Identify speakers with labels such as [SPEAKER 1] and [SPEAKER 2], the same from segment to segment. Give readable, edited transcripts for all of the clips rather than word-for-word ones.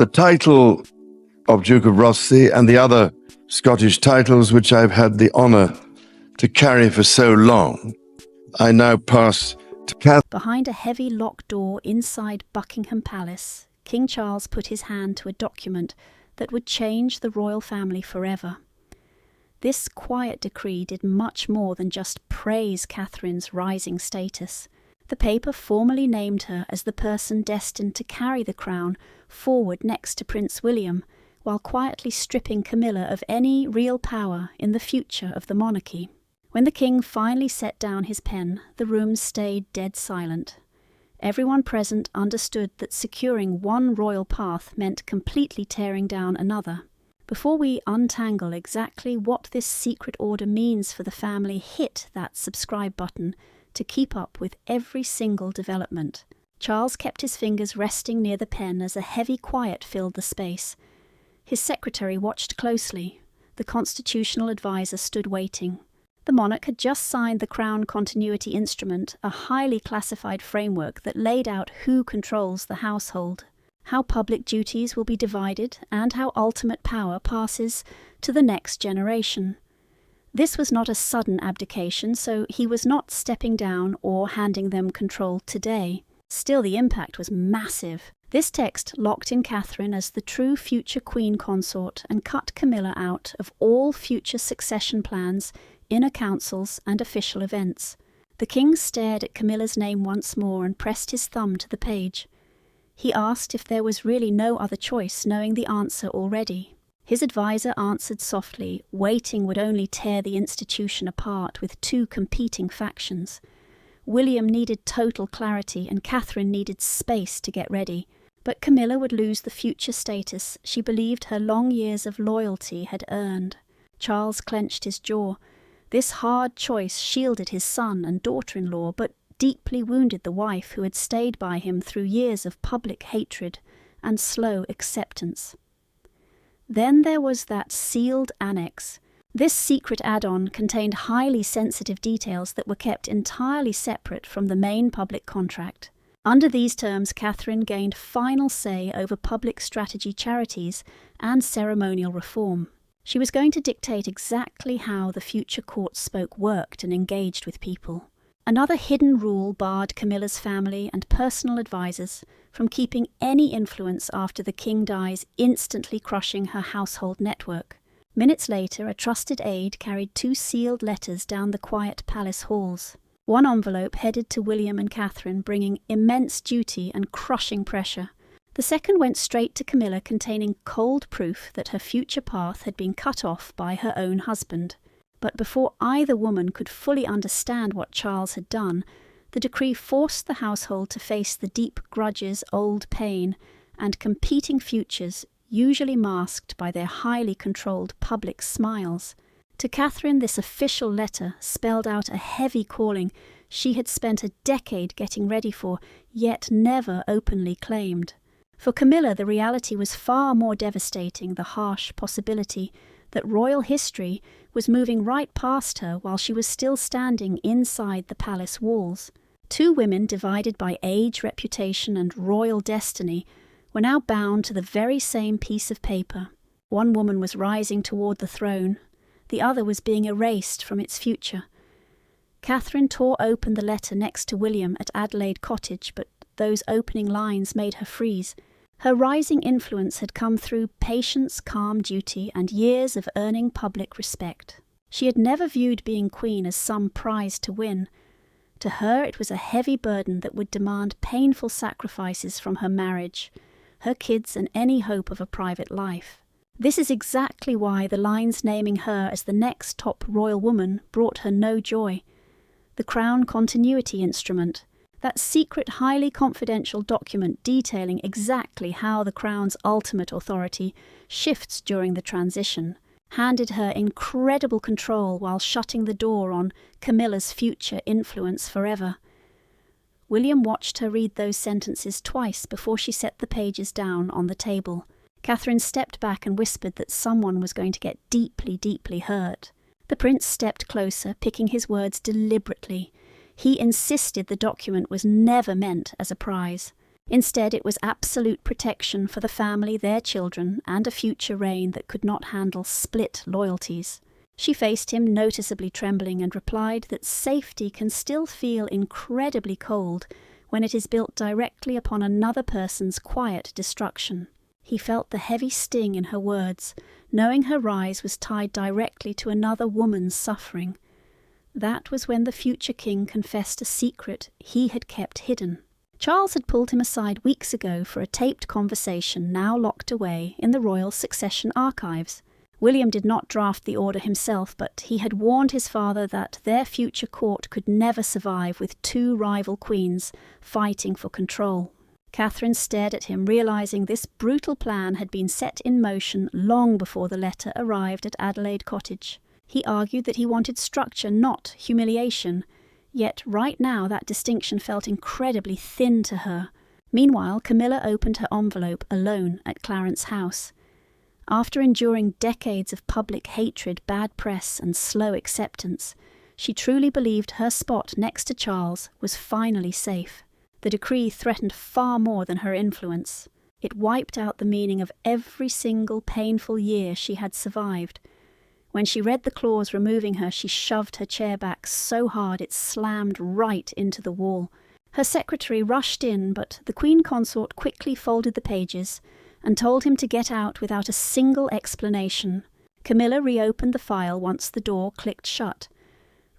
[SPEAKER 1] The title of Duke of Rothesay and the other Scottish titles which I've had the honour to carry for so long, I now pass to Catherine.
[SPEAKER 2] Behind a heavy locked door inside Buckingham Palace, King Charles put his hand to a document that would change the royal family forever. This quiet decree did much more than just praise Catherine's rising status. The paper formally named her as the person destined to carry the crown forward next to Prince William, while quietly stripping Camilla of any real power in the future of the monarchy. When the king finally set down his pen, the room stayed dead silent. Everyone present understood that securing one royal path meant completely tearing down another. Before we untangle exactly what this secret order means for the family, hit that subscribe button to keep up with every single development. Charles kept his fingers resting near the pen as a heavy quiet filled the space. His secretary watched closely. The constitutional advisor stood waiting. The monarch had just signed the Crown Continuity Instrument, a highly classified framework that laid out who controls the household, how public duties will be divided, and how ultimate power passes to the next generation. This was not a sudden abdication, so he was not stepping down or handing them control today. Still, the impact was massive. This text locked in Catherine as the true future queen consort and cut Camilla out of all future succession plans, inner councils, and official events. The king stared at Camilla's name once more and pressed his thumb to the page. He asked if there was really no other choice, knowing the answer already. His advisor answered softly, waiting would only tear the institution apart with two competing factions. William needed total clarity and Catherine needed space to get ready. But Camilla would lose the future status she believed her long years of loyalty had earned. Charles clenched his jaw. This hard choice shielded his son and daughter-in-law, but deeply wounded the wife who had stayed by him through years of public hatred and slow acceptance. Then there was that sealed annex. This secret add-on contained highly sensitive details that were kept entirely separate from the main public contract. Under these terms, Catherine gained final say over public strategy charities and ceremonial reform. She was going to dictate exactly how the future court spoke, worked, and engaged with people. Another hidden rule barred Camilla's family and personal advisors from keeping any influence after the king dies, instantly crushing her household network. Minutes later, a trusted aide carried 2 sealed letters down the quiet palace halls. One envelope headed to William and Catherine, bringing immense duty and crushing pressure. The second went straight to Camilla, containing cold proof that her future path had been cut off by her own husband. But before either woman could fully understand what Charles had done, the decree forced the household to face the deep grudges, old pain, and competing futures, usually masked by their highly controlled public smiles. To Catherine, this official letter spelled out a heavy calling she had spent a decade getting ready for, yet never openly claimed. For Camilla, the reality was far more devastating, the harsh possibility that royal history was moving right past her while she was still standing inside the palace walls. 2 women divided by age, reputation, and royal destiny were now bound to the very same piece of paper. One woman was rising toward the throne, the other was being erased from its future. Catherine tore open the letter next to William at Adelaide Cottage, but those opening lines made her freeze. Her rising influence had come through patience, calm duty, and years of earning public respect. She had never viewed being queen as some prize to win. To her it was a heavy burden that would demand painful sacrifices from her marriage, her kids, and any hope of a private life. This is exactly why the lines naming her as the next top royal woman brought her no joy. The Crown Continuity Instrument, that secret, highly confidential document detailing exactly how the Crown's ultimate authority shifts during the transition, handed her incredible control while shutting the door on Camilla's future influence forever. William watched her read those sentences twice before she set the pages down on the table. Catherine stepped back and whispered that someone was going to get deeply, deeply hurt. The prince stepped closer, picking his words deliberately. He insisted the document was never meant as a prize. Instead, it was absolute protection for the family, their children, and a future reign that could not handle split loyalties. She faced him, noticeably trembling, and replied that safety can still feel incredibly cold when it is built directly upon another person's quiet destruction. He felt the heavy sting in her words, knowing her rise was tied directly to another woman's suffering. That was when the future king confessed a secret he had kept hidden. Charles had pulled him aside weeks ago for a taped conversation now locked away in the royal succession archives. William did not draft the order himself, but he had warned his father that their future court could never survive with two rival queens fighting for control. Catherine stared at him, realising this brutal plan had been set in motion long before the letter arrived at Adelaide Cottage. He argued that he wanted structure, not humiliation, yet right now that distinction felt incredibly thin to her. Meanwhile, Camilla opened her envelope alone at Clarence House. After enduring decades of public hatred, bad press, and slow acceptance, she truly believed her spot next to Charles was finally safe. The decree threatened far more than her influence. It wiped out the meaning of every single painful year she had survived. When she read the clause removing her, she shoved her chair back so hard it slammed right into the wall. Her secretary rushed in, but the Queen Consort quickly folded the pages and told him to get out without a single explanation. Camilla reopened the file once the door clicked shut.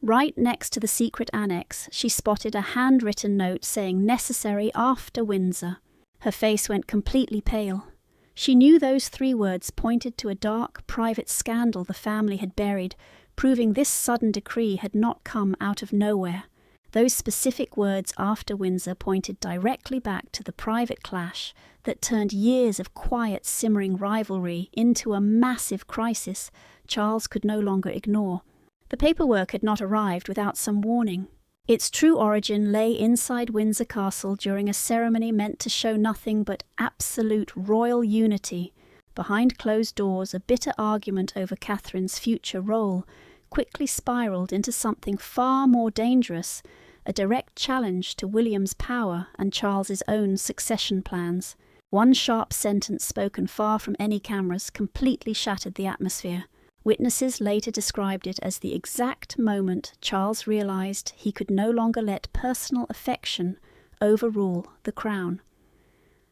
[SPEAKER 2] Right next to the secret annex, she spotted a handwritten note saying necessary after Windsor. Her face went completely pale. She knew those 3 words pointed to a dark, private scandal the family had buried, proving this sudden decree had not come out of nowhere. Those specific words after Windsor pointed directly back to the private clash that turned years of quiet, simmering rivalry into a massive crisis Charles could no longer ignore. The paperwork had not arrived without some warning. Its true origin lay inside Windsor Castle during a ceremony meant to show nothing but absolute royal unity. Behind closed doors, a bitter argument over Catherine's future role quickly spiraled into something far more dangerous, a direct challenge to William's power and Charles's own succession plans. One sharp sentence spoken far from any cameras completely shattered the atmosphere. Witnesses later described it as the exact moment Charles realised he could no longer let personal affection overrule the crown.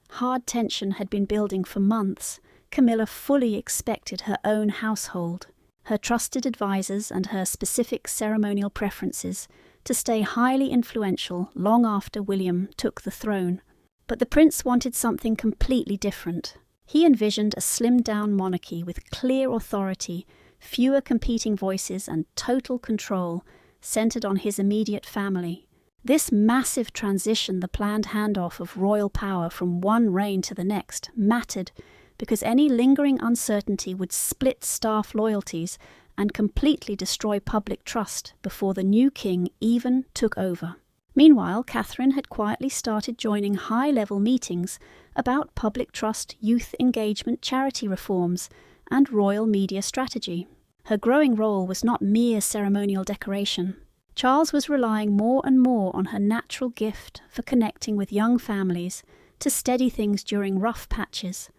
[SPEAKER 2] Hard tension had been building for months. Camilla fully expected her own household, her trusted advisors and her specific ceremonial preferences to stay highly influential long after William took the throne. But the prince wanted something completely different. He envisioned a slimmed-down monarchy with clear authority, fewer competing voices and total control centered on his immediate family. This massive transition, the planned handoff of royal power from one reign to the next, mattered because any lingering uncertainty would split staff loyalties and completely destroy public trust before the new king even took over. Meanwhile, Catherine had quietly started joining high-level meetings about public trust, youth engagement, charity reforms, and royal media strategy. Her growing role was not mere ceremonial decoration. Charles was relying more and more on her natural gift for connecting with young families to steady things during rough patches.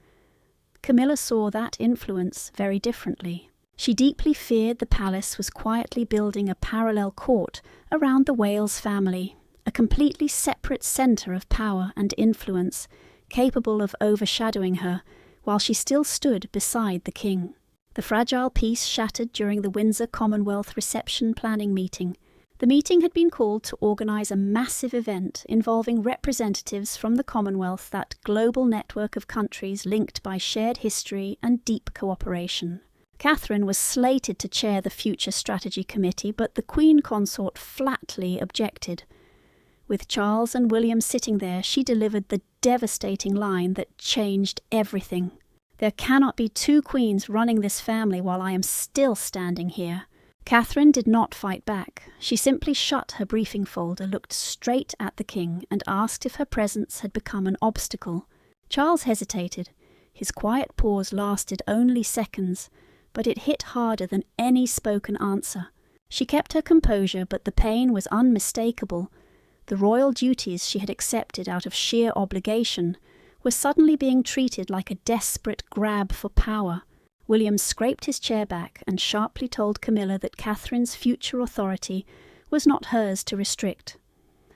[SPEAKER 2] Camilla saw that influence very differently. She deeply feared the palace was quietly building a parallel court around the Wales family, a completely separate centre of power and influence, capable of overshadowing her while she still stood beside the king. The fragile peace shattered during the Windsor Commonwealth reception planning meeting. The meeting had been called to organise a massive event involving representatives from the Commonwealth, that global network of countries linked by shared history and deep cooperation. Catherine was slated to chair the Future Strategy Committee, but the Queen Consort flatly objected. With Charles and William sitting there, she delivered the devastating line that changed everything. "There cannot be 2 queens running this family while I am still standing here." Catherine did not fight back. She simply shut her briefing folder, looked straight at the king, and asked if her presence had become an obstacle. Charles hesitated. His quiet pause lasted only seconds, but it hit harder than any spoken answer. She kept her composure, but the pain was unmistakable. The royal duties she had accepted out of sheer obligation were suddenly being treated like a desperate grab for power. William scraped his chair back and sharply told Camilla that Catherine's future authority was not hers to restrict.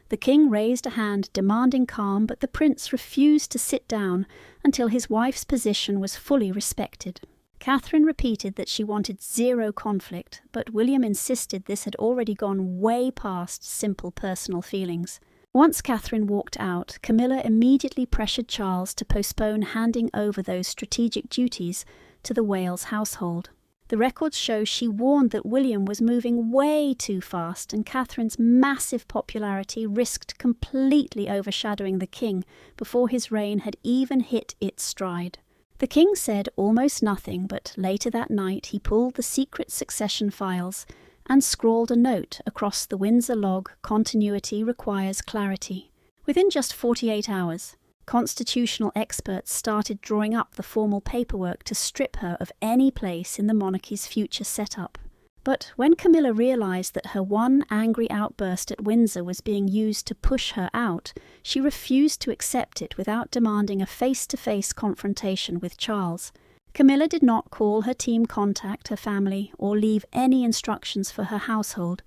[SPEAKER 2] The king raised a hand demanding calm, but the prince refused to sit down until his wife's position was fully respected. Catherine repeated that she wanted zero conflict, but William insisted this had already gone way past simple personal feelings. Once Catherine walked out, Camilla immediately pressured Charles to postpone handing over those strategic duties to the Wales household. The records show she warned that William was moving way too fast, and Catherine's massive popularity risked completely overshadowing the king before his reign had even hit its stride. The king said almost nothing, but later that night he pulled the secret succession files and scrawled a note across the Windsor log: "Continuity requires clarity." Within just 48 hours, constitutional experts started drawing up the formal paperwork to strip her of any place in the monarchy's future setup. But when Camilla realised that her one angry outburst at Windsor was being used to push her out, she refused to accept it without demanding a face-to-face confrontation with Charles. Camilla did not call her team, contact her family, or leave any instructions for her household.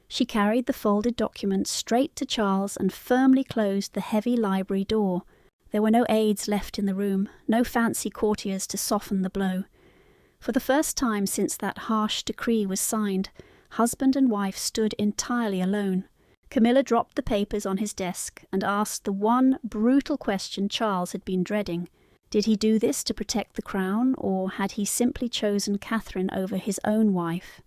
[SPEAKER 2] She carried the folded documents straight to Charles and firmly closed the heavy library door. There were no aides left in the room, no fancy courtiers to soften the blow. For the first time since that harsh decree was signed, husband and wife stood entirely alone. Camilla dropped the papers on his desk and asked the one brutal question Charles had been dreading. Did he do this to protect the crown, or had he simply chosen Catherine over his own wife?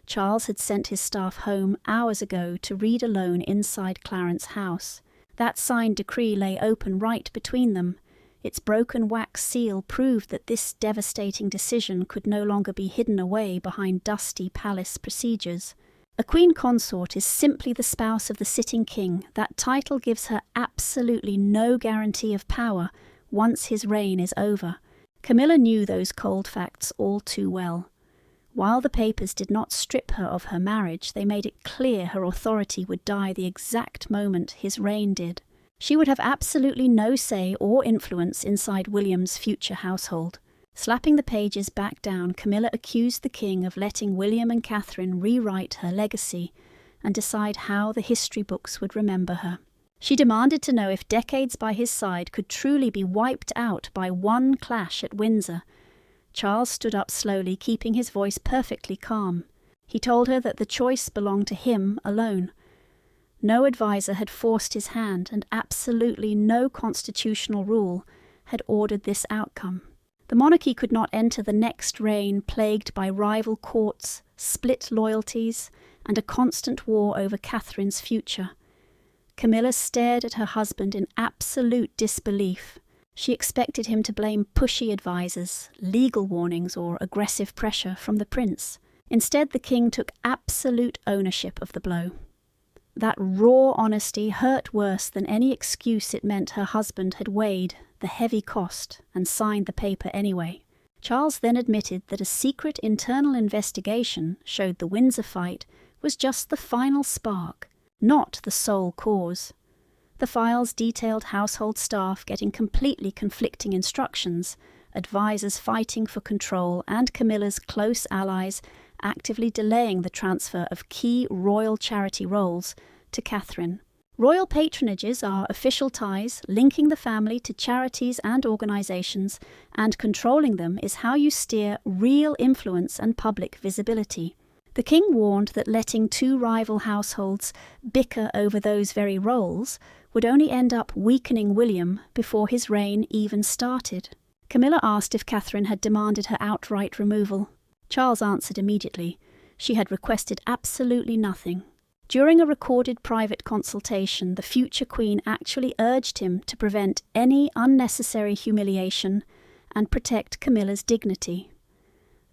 [SPEAKER 2] Charles had sent his staff home hours ago to read alone inside Clarence's house. That signed decree lay open right between them. Its broken wax seal proved that this devastating decision could no longer be hidden away behind dusty palace procedures. A queen consort is simply the spouse of the sitting king. That title gives her absolutely no guarantee of power once his reign is over. Camilla knew those cold facts all too well. While the papers did not strip her of her marriage, they made it clear her authority would die the exact moment his reign did. She would have absolutely no say or influence inside William's future household. Slapping the pages back down, Camilla accused the king of letting William and Catherine rewrite her legacy and decide how the history books would remember her. She demanded to know if decades by his side could truly be wiped out by one clash at Windsor. Charles stood up slowly, keeping his voice perfectly calm. He told her that the choice belonged to him alone. No advisor had forced his hand, and absolutely no constitutional rule had ordered this outcome. The monarchy could not enter the next reign plagued by rival courts, split loyalties, and a constant war over Catherine's future. Camilla stared at her husband in absolute disbelief. She expected him to blame pushy advisors, legal warnings, or aggressive pressure from the prince. Instead, the king took absolute ownership of the blow. That raw honesty hurt worse than any excuse. It meant her husband had weighed the heavy cost and signed the paper anyway. Charles then admitted that a secret internal investigation showed the Windsor fight was just the final spark, not the sole cause. The files detailed household staff getting completely conflicting instructions, advisors fighting for control, and Camilla's close allies actively delaying the transfer of key royal charity roles to Catherine. Royal patronages are official ties linking the family to charities and organisations, and controlling them is how you steer real influence and public visibility. The king warned that letting two rival households bicker over those very roles would only end up weakening William before his reign even started. Camilla asked if Catherine had demanded her outright removal. Charles answered immediately. She had requested absolutely nothing. During a recorded private consultation, the future queen actually urged him to prevent any unnecessary humiliation and protect Camilla's dignity.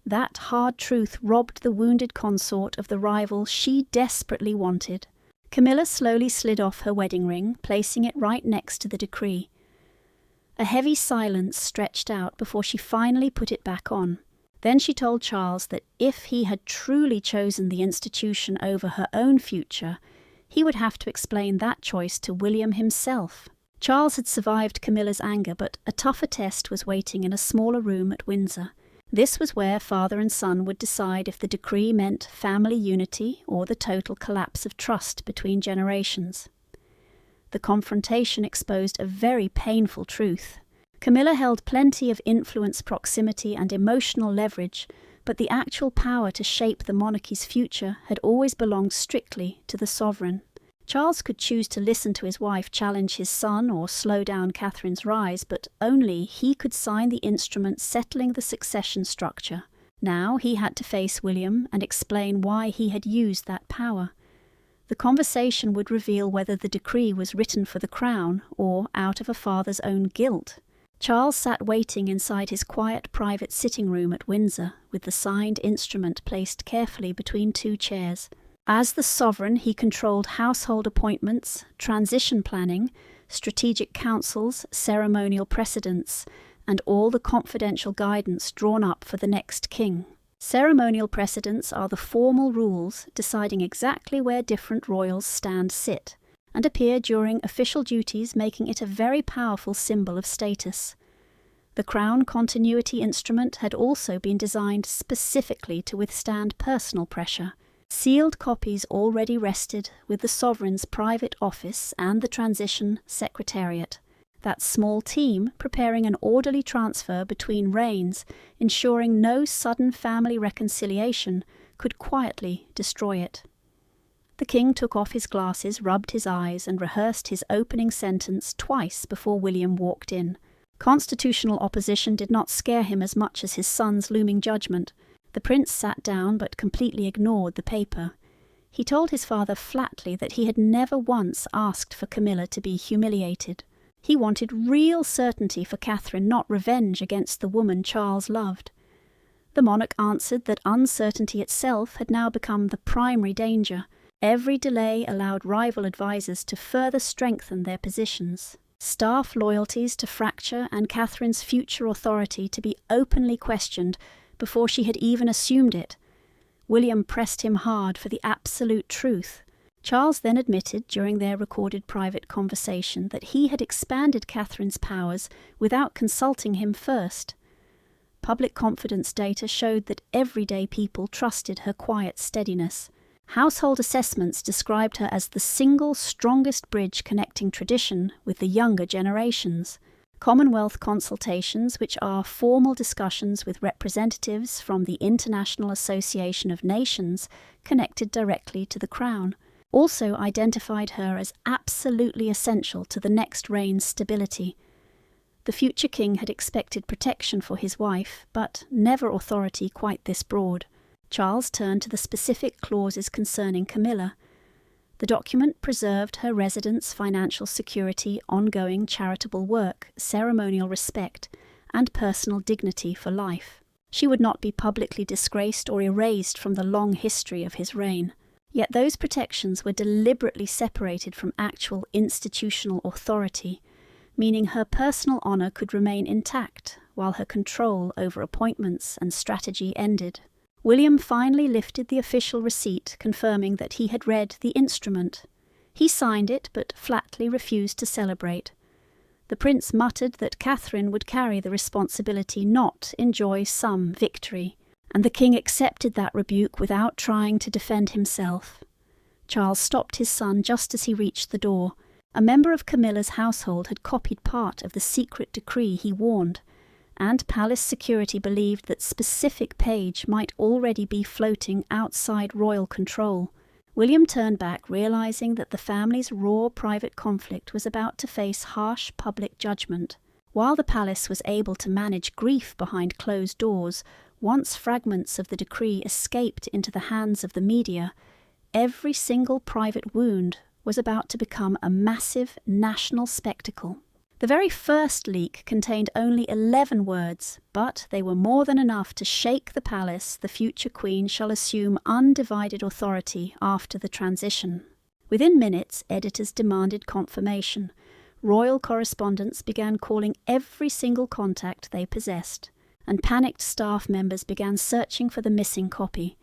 [SPEAKER 2] That hard truth robbed the wounded consort of the rival she desperately wanted. Camilla slowly slid off her wedding ring, placing it right next to the decree. A heavy silence stretched out before she finally put it back on. Then she told Charles that if he had truly chosen the institution over her own future, He would have to explain that choice to William himself. Charles had survived Camilla's anger, but a tougher test was waiting in a smaller room at Windsor. This was where father and son would decide if the decree meant family unity or the total collapse of trust between generations. The confrontation exposed a very painful truth. Camilla held plenty of influence, proximity, and emotional leverage, but the actual power to shape the monarchy's future had always belonged strictly to the sovereign. Charles could choose to listen to his wife challenge his son or slow down Catherine's rise, but only he could sign the instrument settling the succession structure. Now he had to face William and explain why he had used that power. The conversation would reveal whether the decree was written for the crown or out of a father's own guilt. Charles sat waiting inside his quiet private sitting room at Windsor, with the signed instrument placed carefully between two chairs. As the sovereign, he controlled household appointments, transition planning, strategic councils, ceremonial precedents, and all the confidential guidance drawn up for the next king. Ceremonial precedents are the formal rules deciding exactly where different royals sit, and appear during official duties, making it a very powerful symbol of status. The crown continuity instrument had also been designed specifically to withstand personal pressure. Sealed copies already rested with the sovereign's private office and the transition secretariat, that small team preparing an orderly transfer between reigns, ensuring no sudden family reconciliation could quietly destroy it. The king took off his glasses, rubbed his eyes, and rehearsed his opening sentence twice before William walked in. Constitutional opposition did not scare him as much as his son's looming judgment. The prince sat down but completely ignored the paper. He told his father flatly that he had never once asked for Camilla to be humiliated. He wanted real certainty for Catherine, not revenge against the woman Charles loved. The monarch answered that uncertainty itself had now become the primary danger. Every delay allowed rival advisers to further strengthen their positions. Staff loyalties to fracture and Catherine's future authority to be openly questioned before she had even assumed it. William pressed him hard for the absolute truth. Charles then admitted during their recorded private conversation that he had expanded Catherine's powers without consulting him first. Public confidence data showed that everyday people trusted her quiet steadiness. Household assessments described her as the single strongest bridge connecting tradition with the younger generations. Commonwealth consultations, which are formal discussions with representatives from the International Association of Nations connected directly to the Crown, also identified her as absolutely essential to the next reign's stability. The future king had expected protection for his wife, but never authority quite this broad. Charles turned to the specific clauses concerning Camilla. The document preserved her residence, financial security, ongoing charitable work, ceremonial respect, and personal dignity for life. She would not be publicly disgraced or erased from the long history of his reign. Yet those protections were deliberately separated from actual institutional authority, meaning her personal honour could remain intact while her control over appointments and strategy ended. William finally lifted the official receipt confirming that he had read the instrument. He signed it, but flatly refused to celebrate. The prince muttered that Catherine would carry the responsibility, not enjoy some victory, and the king accepted that rebuke without trying to defend himself. Charles stopped his son just as he reached the door. A member of Camilla's household had copied part of the secret decree he warned, and palace security believed that specific page might already be floating outside royal control. William turned back, realizing that the family's raw private conflict was about to face harsh public judgment. While the palace was able to manage grief behind closed doors, once fragments of the decree escaped into the hands of the media, every single private wound was about to become a massive national spectacle. The very first leak contained only 11 words, but they were more than enough to shake the palace. The future queen shall assume undivided authority after the transition. Within minutes, editors demanded confirmation. Royal correspondents began calling every single contact they possessed, and panicked staff members began searching for the missing copy.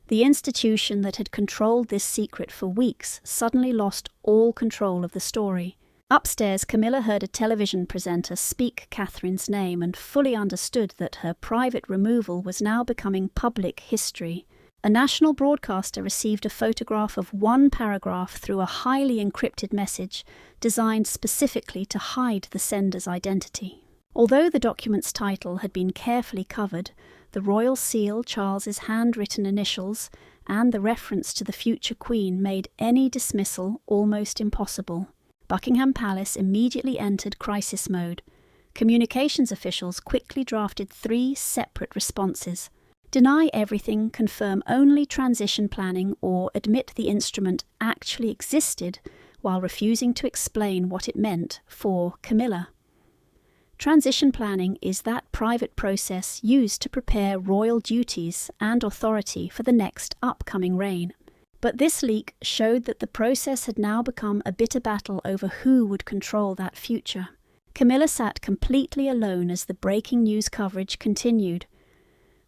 [SPEAKER 2] The institution that had controlled this secret for weeks suddenly lost all control of the story. Upstairs, Camilla heard a television presenter speak Catherine's name and fully understood that her private removal was now becoming public history. A national broadcaster received a photograph of one paragraph through a highly encrypted message designed specifically to hide the sender's identity. Although the document's title had been carefully covered, the royal seal, Charles's handwritten initials, and the reference to the future queen made any dismissal almost impossible. Buckingham Palace immediately entered crisis mode. Communications officials quickly drafted 3 separate responses: deny everything, confirm only transition planning, or admit the instrument actually existed while refusing to explain what it meant for Camilla. Transition planning is that private process used to prepare royal duties and authority for the next upcoming reign. But this leak showed that the process had now become a bitter battle over who would control that future. Camilla sat completely alone as the breaking news coverage continued.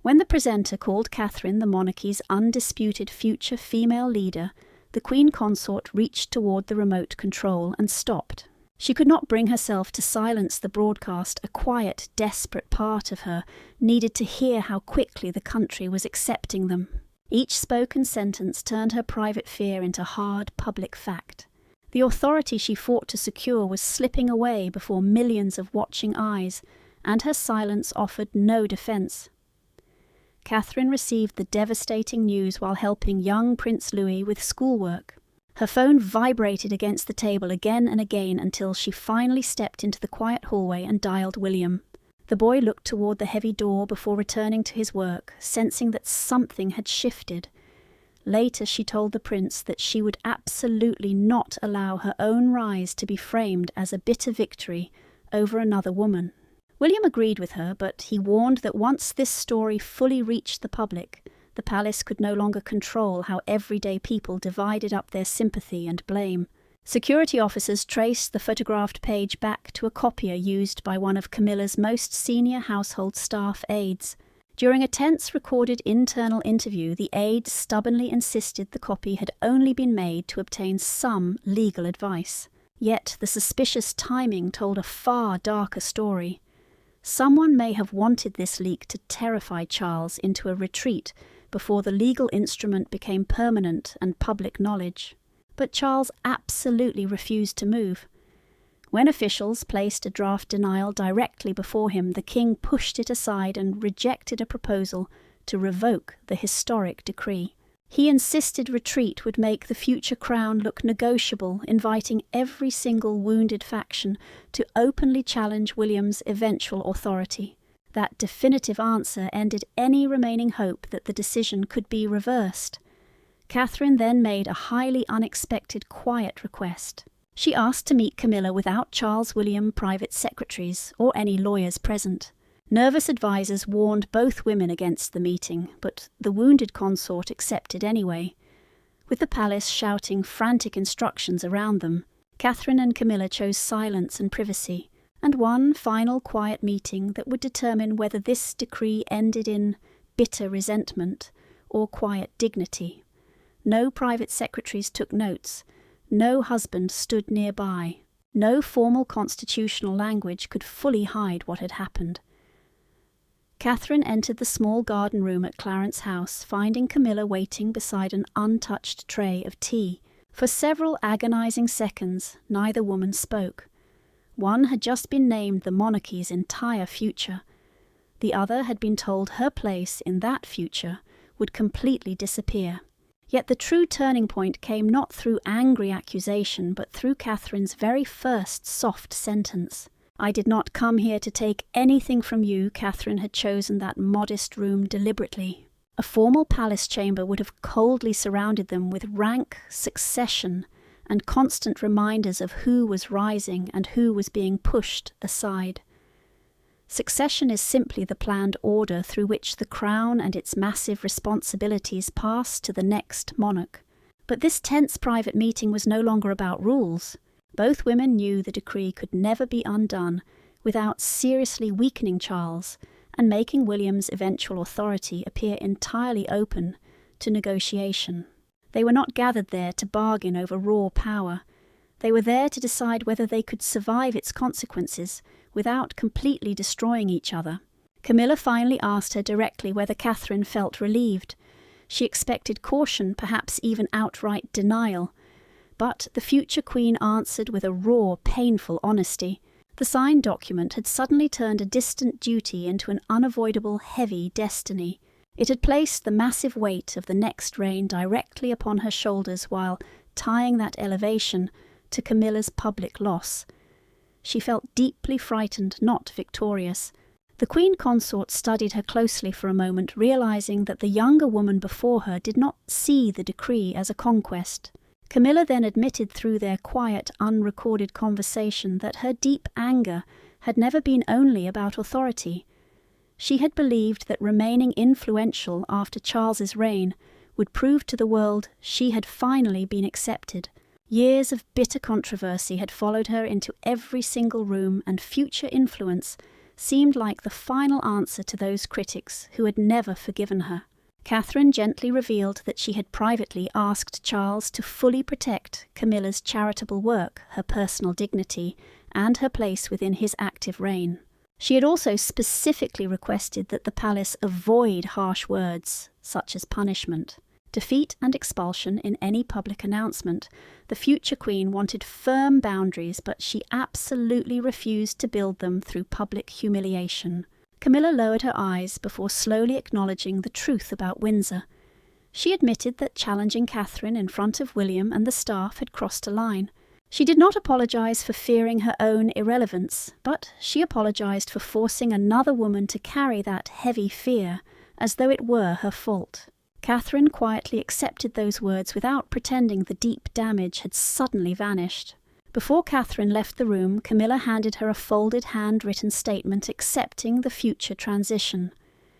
[SPEAKER 2] When the presenter called Catherine the monarchy's undisputed future female leader, the Queen Consort reached toward the remote control and stopped. She could not bring herself to silence the broadcast. A quiet, desperate part of her needed to hear how quickly the country was accepting them. Each spoken sentence turned her private fear into hard public fact. The authority she fought to secure was slipping away before millions of watching eyes, and her silence offered no defense. Catherine received the devastating news while helping young Prince Louis with schoolwork. Her phone vibrated against the table again and again until she finally stepped into the quiet hallway and dialed William. The boy looked toward the heavy door before returning to his work, sensing that something had shifted. Later she told the prince that she would absolutely not allow her own rise to be framed as a bitter victory over another woman. William agreed with her, but he warned that once this story fully reached the public, the palace could no longer control how everyday people divided up their sympathy and blame. Security officers traced the photographed page back to a copier used by one of Camilla's most senior household staff aides. During a tense recorded internal interview, the aide stubbornly insisted the copy had only been made to obtain some legal advice. Yet the suspicious timing told a far darker story. Someone may have wanted this leak to terrify Charles into a retreat before the legal instrument became permanent and public knowledge. But Charles absolutely refused to move. When officials placed a draft denial directly before him, the king pushed it aside and rejected a proposal to revoke the historic decree. He insisted retreat would make the future crown look negotiable, inviting every single wounded faction to openly challenge William's eventual authority. That definitive answer ended any remaining hope that the decision could be reversed. Catherine then made a highly unexpected quiet request. She asked to meet Camilla without Charles William private secretaries or any lawyers present. Nervous advisers warned both women against the meeting, but the wounded consort accepted anyway. With the palace shouting frantic instructions around them, Catherine and Camilla chose silence and privacy, and one final quiet meeting that would determine whether this decree ended in bitter resentment or quiet dignity. No private secretaries took notes. No husband stood nearby. No formal constitutional language could fully hide what had happened. Catherine entered the small garden room at Clarence House, finding Camilla waiting beside an untouched tray of tea. For several agonizing seconds, neither woman spoke. One had just been named the monarchy's entire future. The other had been told her place in that future would completely disappear. Yet the true turning point came not through angry accusation, but through Catherine's very first soft sentence. "I did not come here to take anything from you." Catherine had chosen that modest room deliberately. A formal palace chamber would have coldly surrounded them with rank succession and constant reminders of who was rising and who was being pushed aside. Succession is simply the planned order through which the crown and its massive responsibilities pass to the next monarch. But this tense private meeting was no longer about rules. Both women knew the decree could never be undone without seriously weakening Charles and making William's eventual authority appear entirely open to negotiation. They were not gathered there to bargain over raw power. They were there to decide whether they could survive its consequences without completely destroying each other. Camilla finally asked her directly whether Catherine felt relieved. She expected caution, perhaps even outright denial. But the future queen answered with a raw, painful honesty. The signed document had suddenly turned a distant duty into an unavoidable, heavy destiny. It had placed the massive weight of the next reign directly upon her shoulders while tying that elevation to Camilla's public loss. She felt deeply frightened, not victorious. The queen consort studied her closely for a moment, realizing that the younger woman before her did not see the decree as a conquest. Camilla then admitted through their quiet, unrecorded conversation that her deep anger had never been only about authority. She had believed that remaining influential after Charles's reign would prove to the world she had finally been accepted. Years of bitter controversy had followed her into every single room, and future influence seemed like the final answer to those critics who had never forgiven her. Catherine gently revealed that she had privately asked Charles to fully protect Camilla's charitable work, her personal dignity, and her place within his active reign. She had also specifically requested that the palace avoid harsh words, such as punishment, defeat and expulsion in any public announcement. The future queen wanted firm boundaries, but she absolutely refused to build them through public humiliation. Camilla lowered her eyes before slowly acknowledging the truth about Windsor. She admitted that challenging Catherine in front of William and the staff had crossed a line. She did not apologize for fearing her own irrelevance, but she apologized for forcing another woman to carry that heavy fear as though it were her fault. Catherine quietly accepted those words without pretending the deep damage had suddenly vanished. Before Catherine left the room, Camilla handed her a folded handwritten statement accepting the future transition.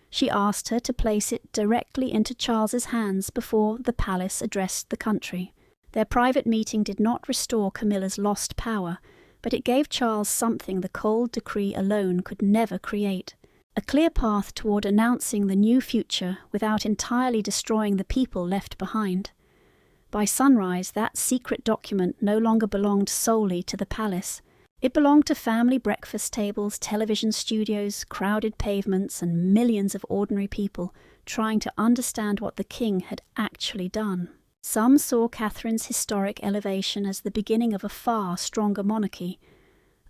[SPEAKER 2] She asked her to place it directly into Charles's hands before the palace addressed the country. Their private meeting did not restore Camilla's lost power, but it gave Charles something the cold decree alone could never create: a clear path toward announcing the new future without entirely destroying the people left behind. By sunrise, that secret document no longer belonged solely to the palace. It belonged to family breakfast tables, television studios, crowded pavements, and millions of ordinary people trying to understand what the king had actually done. Some saw Catherine's historic elevation as the beginning of a far stronger monarchy.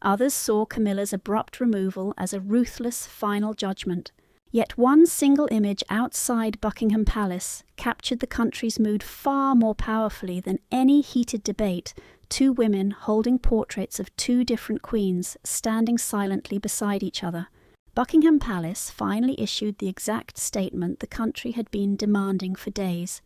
[SPEAKER 2] Others saw Camilla's abrupt removal as a ruthless final judgment. Yet one single image outside Buckingham Palace captured the country's mood far more powerfully than any heated debate: two women holding portraits of two different queens standing silently beside each other. Buckingham Palace finally issued the exact statement the country had been demanding for days.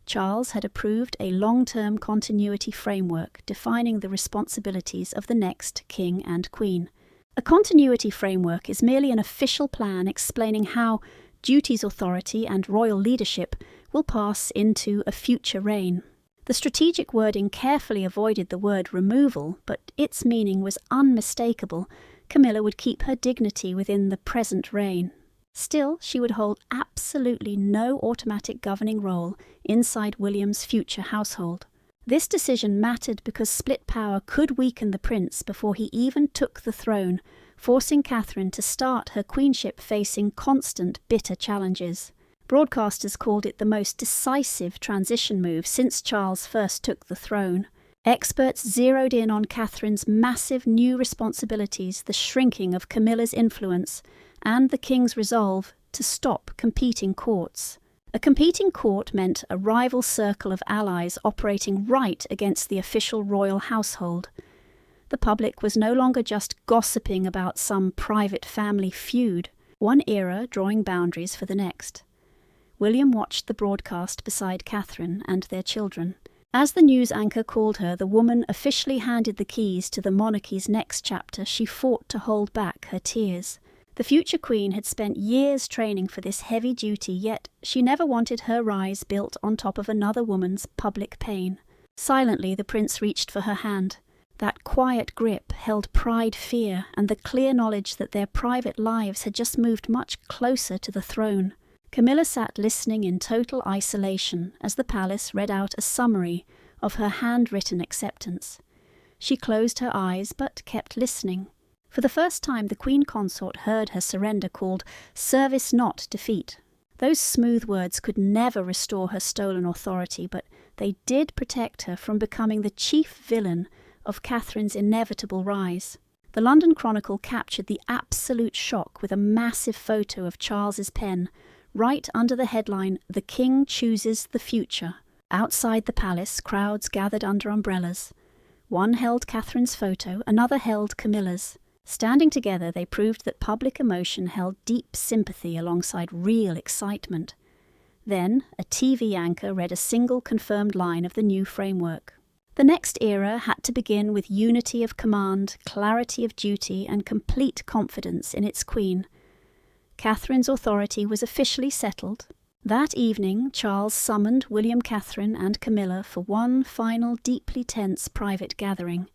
[SPEAKER 2] Charles had approved a long-term continuity framework defining the responsibilities of the next king and queen. A continuity framework is merely an official plan explaining how duties, authority, and royal leadership will pass into a future reign. The strategic wording carefully avoided the word removal, but its meaning was unmistakable. Camilla would keep her dignity within the present reign. Still, she would hold absolutely no automatic governing role inside William's future household. This decision mattered because split power could weaken the prince before he even took the throne, forcing Catherine to start her queenship facing constant, bitter challenges. Broadcasters called it the most decisive transition move since Charles first took the throne. Experts zeroed in on Catherine's massive new responsibilities, the shrinking of Camilla's influence, and the king's resolve to stop competing courts. A competing court meant a rival circle of allies operating right against the official royal household. The public was no longer just gossiping about some private family feud, one era drawing boundaries for the next. William watched the broadcast beside Catherine and their children. As the news anchor called her, the woman officially handed the keys to the monarchy's next chapter. She fought to hold back her tears. The future queen had spent years training for this heavy duty, yet she never wanted her rise built on top of another woman's public pain. Silently, the prince reached for her hand. That quiet grip held pride, fear, and the clear knowledge that their private lives had just moved much closer to the throne. Camilla sat listening in total isolation as the palace read out a summary of her handwritten acceptance. She closed her eyes but kept listening. For the first time, the Queen Consort heard her surrender called service not defeat. Those smooth words could never restore her stolen authority, but they did protect her from becoming the chief villain of Catherine's inevitable rise. The London Chronicle captured the absolute shock with a massive photo of Charles's pen, right under the headline, "The King Chooses the Future." Outside the palace, crowds gathered under umbrellas. One held Catherine's photo, another held Camilla's. Standing together, they proved that public emotion held deep sympathy alongside real excitement. Then, a TV anchor read a single confirmed line of the new framework. The next era had to begin with unity of command, clarity of duty, and complete confidence in its queen. Catherine's authority was officially settled. That evening, Charles summoned William, Catherine, and Camilla for one final, deeply tense private gathering.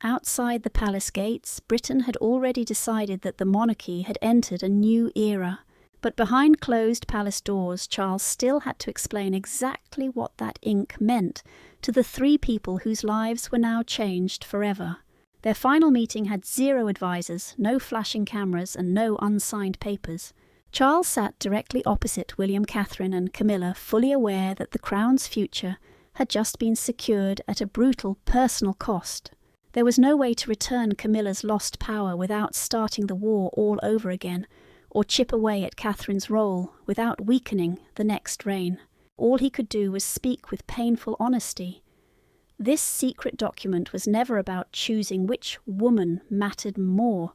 [SPEAKER 2] Outside the palace gates, Britain had already decided that the monarchy had entered a new era. But behind closed palace doors, Charles still had to explain exactly what that ink meant to the three people whose lives were now changed forever. Their final meeting had 0 advisors, no flashing cameras, and no unsigned papers. Charles sat directly opposite William, Catherine, and Camilla, fully aware that the crown's future had just been secured at a brutal personal cost. There was no way to return Camilla's lost power without starting the war all over again, or chip away at Catherine's role without weakening the next reign. All he could do was speak with painful honesty. This secret document was never about choosing which woman mattered more.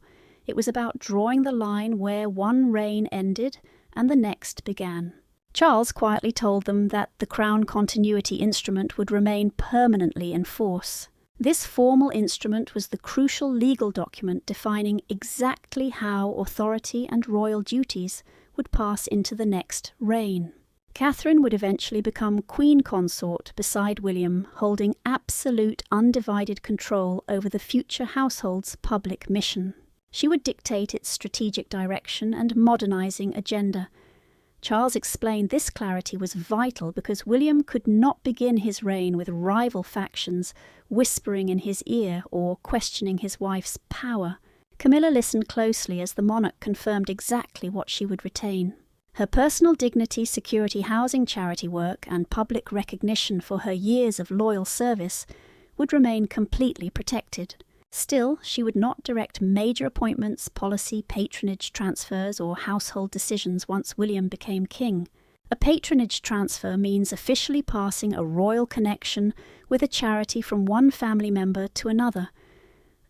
[SPEAKER 2] It was about drawing the line where one reign ended and the next began. Charles quietly told them that the Crown Continuity Instrument would remain permanently in force. This formal instrument was the crucial legal document defining exactly how authority and royal duties would pass into the next reign. Catherine would eventually become Queen Consort beside William, holding absolute undivided control over the future household's public mission. She would dictate its strategic direction and modernising agenda. Charles explained this clarity was vital because William could not begin his reign with rival factions whispering in his ear or questioning his wife's power. Camilla listened closely as the monarch confirmed exactly what she would retain. Her personal dignity, security, housing, charity work, and public recognition for her years of loyal service would remain completely protected. Still, she would not direct major appointments, policy, patronage transfers, or household decisions once William became king. A patronage transfer means officially passing a royal connection with a charity from one family member to another.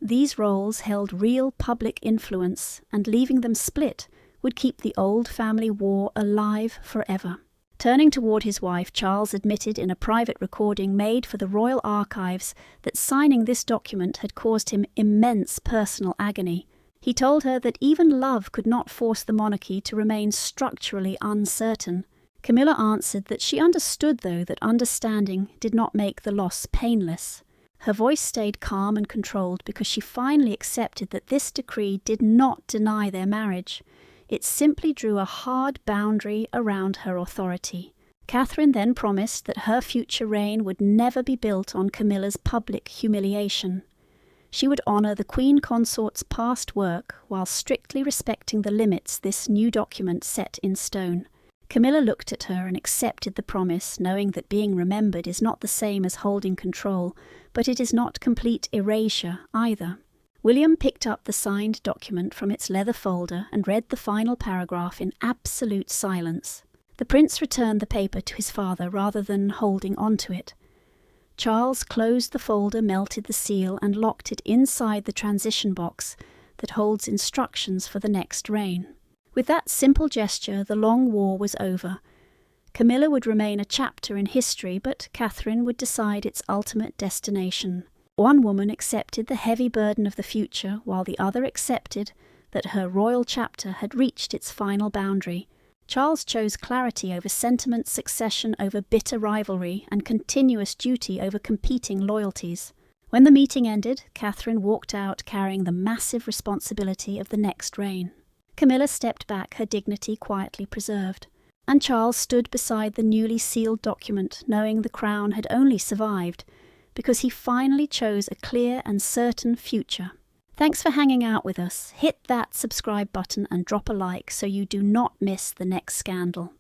[SPEAKER 2] These roles held real public influence, and leaving them split would keep the old family war alive forever. Turning toward his wife, Charles admitted in a private recording made for the royal archives that signing this document had caused him immense personal agony. He told her that even love could not force the monarchy to remain structurally uncertain. Camilla answered that she understood, though, that understanding did not make the loss painless. Her voice stayed calm and controlled because she finally accepted that this decree did not deny their marriage. It simply drew a hard boundary around her authority. Catherine then promised that her future reign would never be built on Camilla's public humiliation. She would honour the Queen Consort's past work while strictly respecting the limits this new document set in stone. Camilla looked at her and accepted the promise, knowing that being remembered is not the same as holding control, but it is not complete erasure either. William picked up the signed document from its leather folder and read the final paragraph in absolute silence. The prince returned the paper to his father rather than holding onto it. Charles closed the folder, melted the seal, and locked it inside the transition box that holds instructions for the next reign. With that simple gesture, the long war was over. Camilla would remain a chapter in history, but Catherine would decide its ultimate destination. One woman accepted the heavy burden of the future, while the other accepted that her royal chapter had reached its final boundary. Charles chose clarity over sentiment, succession over bitter rivalry, and continuous duty over competing loyalties. When the meeting ended, Catherine walked out carrying the massive responsibility of the next reign. Camilla stepped back, her dignity quietly preserved, and Charles stood beside the newly sealed document, knowing the crown had only survived because he finally chose a clear and certain future. Thanks for hanging out with us. Hit that subscribe button and drop a like so you do not miss the next scandal.